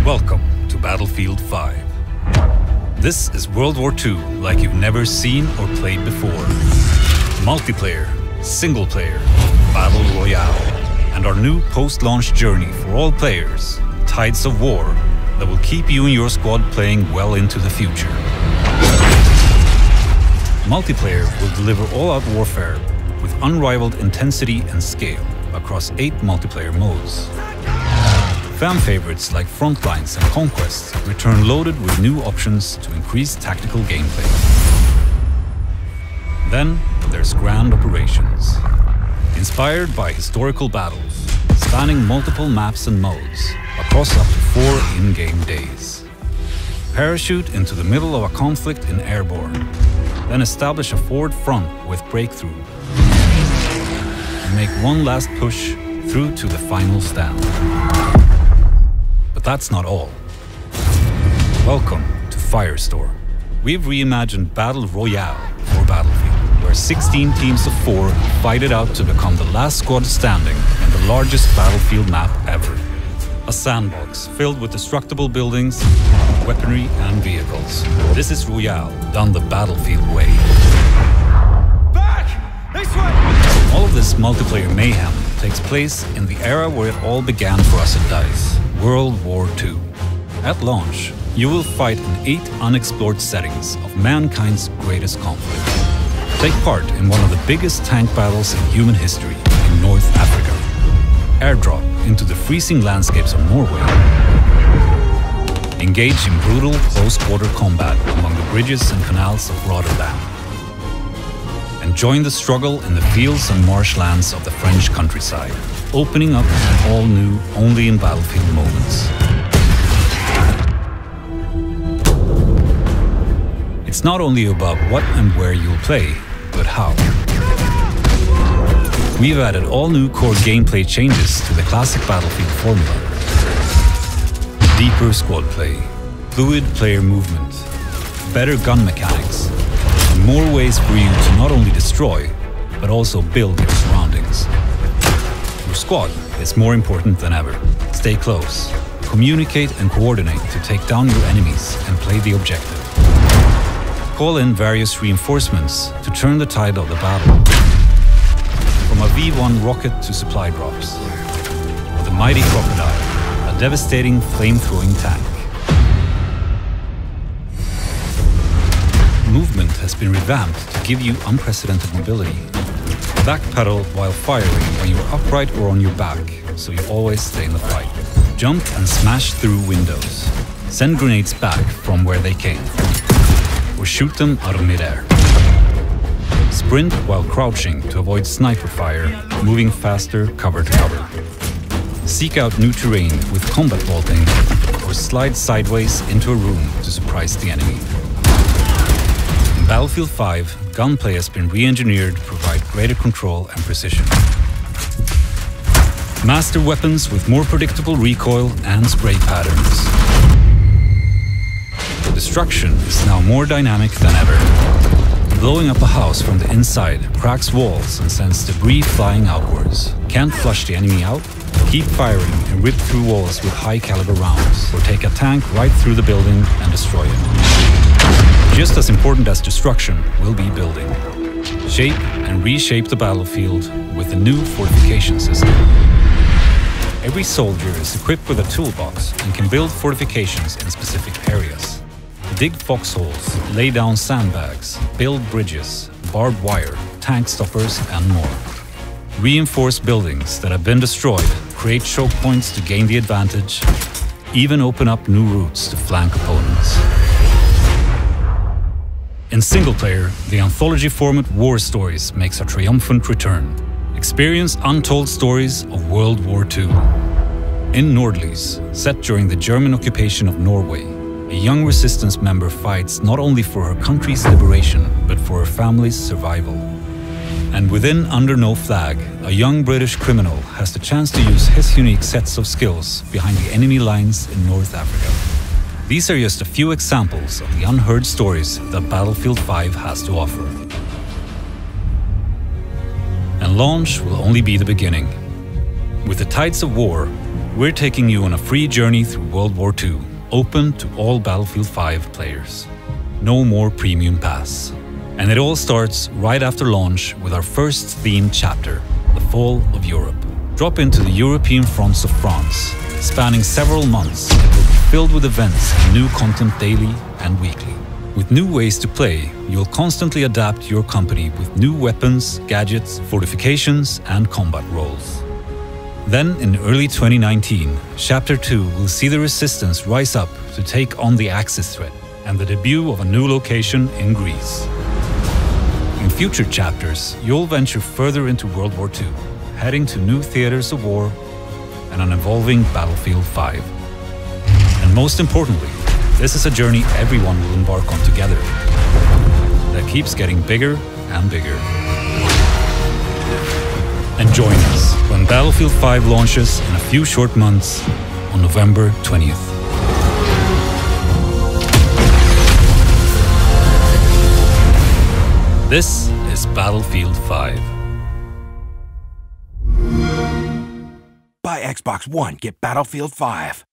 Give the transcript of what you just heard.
Welcome to Battlefield 5. This is World War II like you've never seen or played before. Multiplayer, single player, Battle Royale, and our new post-launch journey for all players, Tides of War, that will keep you and your squad playing well into the future. Multiplayer will deliver all-out warfare with unrivaled intensity and scale across 8 multiplayer modes. Fan favorites like Frontlines and Conquest return loaded with new options to increase tactical gameplay. Then there's Grand Operations. Inspired by historical battles, spanning multiple maps and modes across up to 4 in-game days. Parachute into the middle of a conflict in Airborne, then establish a forward front with Breakthrough, and make one last push through to the final stand. But that's not all. Welcome to FIRESTORM. We've reimagined Battle Royale for Battlefield, where 16 teams of 4 fight it out to become the last squad standing in the largest battlefield map ever. A sandbox filled with destructible buildings, weaponry and vehicles. This is Royale, done the Battlefield way. Back! This way! All of this multiplayer mayhem takes place in the era where it all began for us at DICE, World War II. At launch, you will fight in 8 unexplored settings of mankind's greatest conflict. Take part in one of the biggest tank battles in human history in North Africa. Airdrop into the freezing landscapes of Norway. Engage in brutal close-quarter combat among the bridges and canals of Rotterdam. And join the struggle in the fields and marshlands of the French countryside, opening up an all-new, only in Battlefield moments. It's not only about what and where you'll play, but how. We've added all new core gameplay changes to the classic Battlefield formula. Deeper squad play, fluid player movement, better gun mechanics, and more ways for you to not only destroy, but also build your surroundings. Your squad is more important than ever. Stay close, communicate and coordinate to take down your enemies and play the objective. Call in various reinforcements to turn the tide of the battle. From a V1 rocket to supply drops, or the mighty Crocodile, a devastating flame-throwing tank. Movement has been revamped to give you unprecedented mobility. Backpedal while firing when you're upright or on your back, so you always stay in the fight. Jump and smash through windows. Send grenades back from where they came, or shoot them out of midair. Sprint while crouching to avoid sniper fire, moving faster cover to cover. Seek out new terrain with combat vaulting, or slide sideways into a room to surprise the enemy. In Battlefield 5, gunplay has been re-engineered to provide greater control and precision. Master weapons with more predictable recoil and spray patterns. Destruction is now more dynamic than ever. Blowing up a house from the inside cracks walls and sends debris flying outwards. Can't flush the enemy out? Keep firing and rip through walls with high-caliber rounds, or take a tank right through the building and destroy it. Just as important as destruction will be building. Shape and reshape the battlefield with a new fortification system. Every soldier is equipped with a toolbox and can build fortifications in specific areas. Dig foxholes, lay down sandbags, build bridges, barbed wire, tank stoppers and more. Reinforce buildings that have been destroyed, create choke points to gain the advantage, even open up new routes to flank opponents. In single player, the anthology format War Stories makes a triumphant return. Experience untold stories of World War II. In Nordlys, set during the German occupation of Norway, a young resistance member fights not only for her country's liberation, but for her family's survival. And within Under No Flag, a young British criminal has the chance to use his unique sets of skills behind the enemy lines in North Africa. These are just a few examples of the unheard stories that Battlefield 5 has to offer. And launch will only be the beginning. With the Tides of War, we're taking you on a free journey through World War II, open to all Battlefield 5 players. No more premium pass. And it all starts right after launch with our first themed chapter, the Fall of Europe. Drop into the European fronts of France. Spanning several months, it will be filled with events and new content daily and weekly. With new ways to play, you'll constantly adapt your company with new weapons, gadgets, fortifications, and combat roles. Then, in early 2019, Chapter 2 will see the Resistance rise up to take on the Axis threat, and the debut of a new location in Greece. In future chapters, you'll venture further into World War II, heading to new theaters of war and an evolving Battlefield 5. And most importantly, this is a journey everyone will embark on together, that keeps getting bigger and bigger. And join us when Battlefield 5 launches in a few short months on November 20th. This is Battlefield 5. Buy Xbox One, get Battlefield 5.